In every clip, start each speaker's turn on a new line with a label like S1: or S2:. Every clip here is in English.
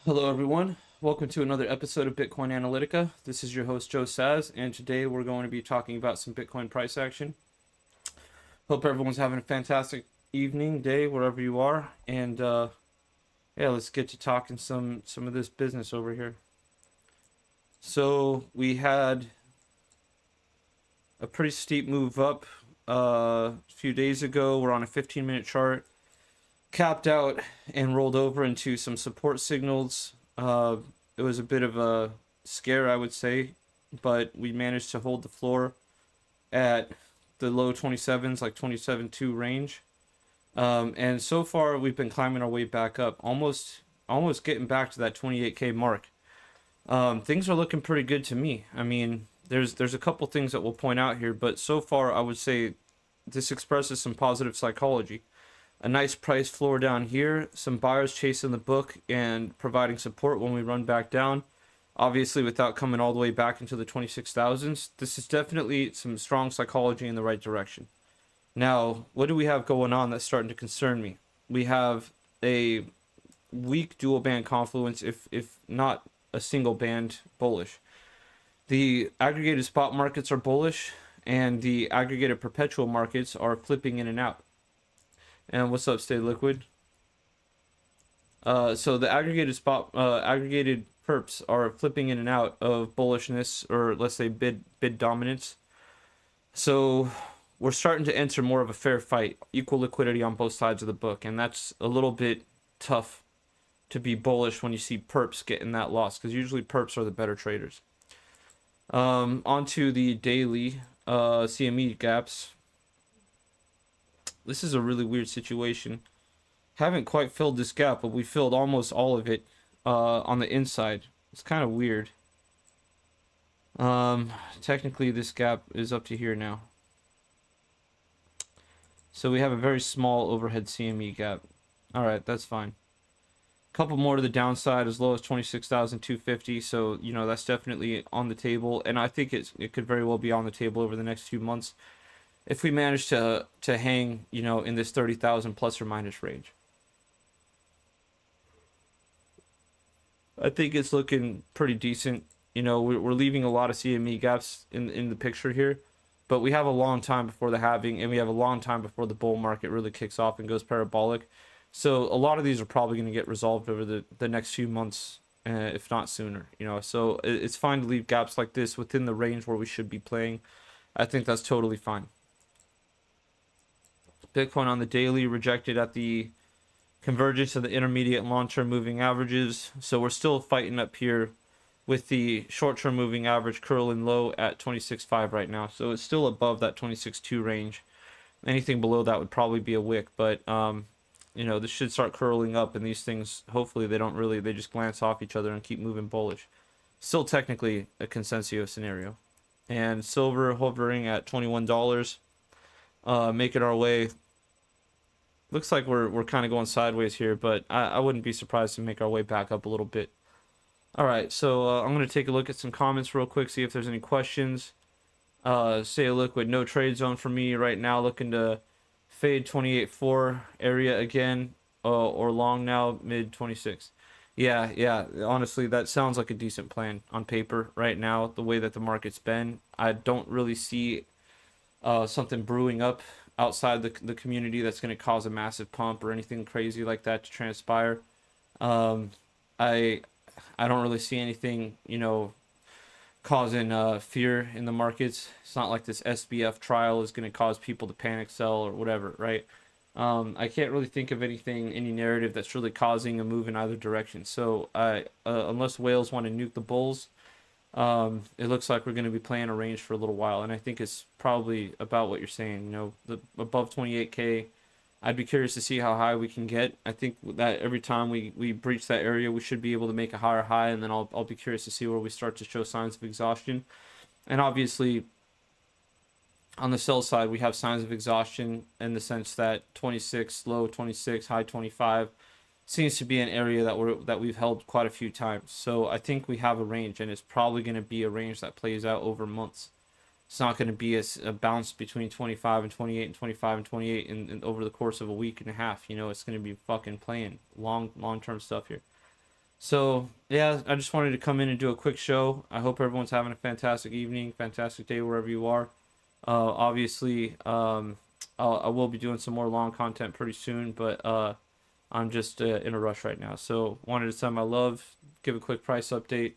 S1: Hello, everyone. Welcome to another episode of Bitcoin Analytica. This is your host, Joe Saz, and today we're going to be talking about some Bitcoin price action. Hope everyone's having a fantastic evening, day, wherever you are. And yeah, let's get to talking some of this business over here. So we had a pretty steep move up a few days ago. We're on a 15-minute chart, capped out and rolled over into some support signals. It was a bit of a scare, I would say, but we managed to hold the floor at the low 27s, like 27.2 range. And so far we've been climbing our way back up, almost getting back to that 28k mark. Things are looking pretty good to me. I mean, there's a couple things that we'll point out here, but so far I would say this expresses some positive psychology. A nice price floor down here, some buyers chasing the book and providing support when we run back down. Obviously, without coming all the way back into the 26,000s, this is definitely some strong psychology in the right direction. Now, what do we have going on that's starting to concern me? We have a weak dual band confluence, if not a single band bullish. The aggregated spot markets are bullish, and the aggregated perpetual markets are flipping in and out. And what's up, Stay Liquid? So the aggregated perps are flipping in and out of bullishness, or let's say bid dominance. So we're starting to enter more of a fair fight, equal liquidity on both sides of the book, and that's a little bit tough to be bullish when you see perps getting that loss, because usually perps are the better traders. Onto the daily CME gaps. This is a really weird situation. Haven't quite filled this gap, but we filled almost all of it on the inside. It's kind of weird. Technically this gap is up to here now. So we have a very small overhead CME gap. Alright, that's fine. Couple more to the downside, as low as 26,250. So, you know, that's definitely on the table. And I think it could very well be on the table over the next few months, if we manage to hang, you know, in this 30,000 plus or minus range. I think it's looking pretty decent. You know, we're leaving a lot of CME gaps in the picture here, but we have a long time before the halving, and we have a long time before the bull market really kicks off and goes parabolic. So a lot of these are probably going to get resolved over the next few months, if not sooner. You know, so it's fine to leave gaps like this within the range where we should be playing. I think that's totally fine. Bitcoin on the daily rejected at the convergence of the intermediate and long-term moving averages. So we're still fighting up here with the short-term moving average curling low at 26.5 right now. So it's still above that 26.2 range. Anything below that would probably be a wick, but you know, this should start curling up, and these things, hopefully they just glance off each other and keep moving bullish. Still technically a Consensio scenario. And silver hovering at $21. Making our way. Looks like we're kind of going sideways here, but I wouldn't be surprised to make our way back up a little bit. All right, so I'm going to take a look at some comments real quick, see if there's any questions. Say a liquid, no trade zone for me right now, looking to fade 28.4 area again, or long now, mid 26. Yeah, honestly, that sounds like a decent plan on paper right now, the way that the market's been. I don't really see something brewing up outside the community that's going to cause a massive pump or anything crazy like that to transpire. I don't really see anything, you know, causing fear in the markets. It's not like this SBF trial is going to cause people to panic sell or whatever, right? I can't really think of any narrative that's really causing a move in either direction. So unless whales want to nuke the bulls, it looks like we're going to be playing a range for a little while, and I think it's probably about what you're saying. You know, the above 28k, I'd be curious to see how high we can get. I think that every time we breach that area, we should be able to make a higher high, and then I'll be curious to see where we start to show signs of exhaustion. And obviously, on the sell side, we have signs of exhaustion in the sense that 26, low 26, high 25 seems to be an area that we've held quite a few times. So I think we have a range, and it's probably going to be a range that plays out over months. It's not going to be a bounce between 25 and 28 and 25 and 28 and over the course of a week and a half. You know, it's going to be fucking playing long-term stuff here. So yeah, I just wanted to come in and do a quick show. I hope everyone's having a fantastic evening, fantastic day wherever you are. Obviously, I will be doing some more long content pretty soon, but I'm just in a rush right now. So wanted to send my love, give a quick price update,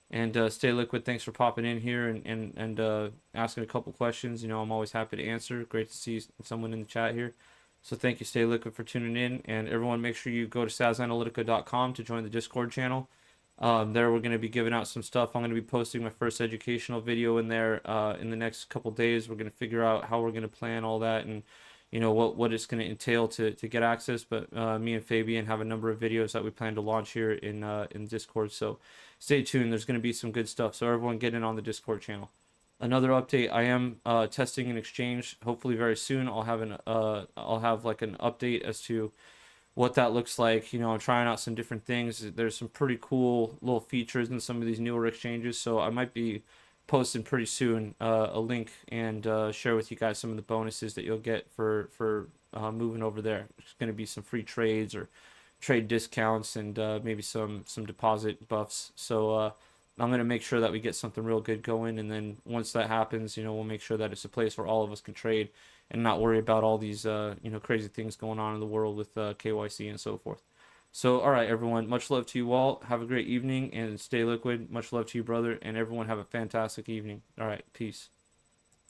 S1: and stay liquid. Thanks for popping in here and asking a couple questions. You know, I'm always happy to answer. Great to see someone in the chat here. So thank you, Stay Liquid, for tuning in. And everyone, make sure you go to sazanalytica.com to join the Discord channel. There we're going to be giving out some stuff. I'm going to be posting my first educational video in there in the next couple days. We're going to figure out how we're going to plan all that and you know what it's going to entail to get access. But me and Fabian have a number of videos that we plan to launch here in Discord. So stay tuned. There's going to be some good stuff. So everyone get in on the Discord channel. Another update, I am testing an exchange. Hopefully very soon I'll have like an update as to what that looks like. You know, I'm trying out some different things. There's some pretty cool little features in some of these newer exchanges, so I might be posting pretty soon a link and share with you guys some of the bonuses that you'll get for moving over there. There's going to be some free trades or trade discounts and maybe some deposit buffs. So I'm going to make sure that we get something real good going, and then once that happens, you know, we'll make sure that it's a place where all of us can trade and not worry about all these you know, crazy things going on in the world with KYC and so forth. So all right, everyone, much love to you all. Have a great evening and stay liquid. Much love to you, brother, and everyone have a fantastic evening. All right, peace.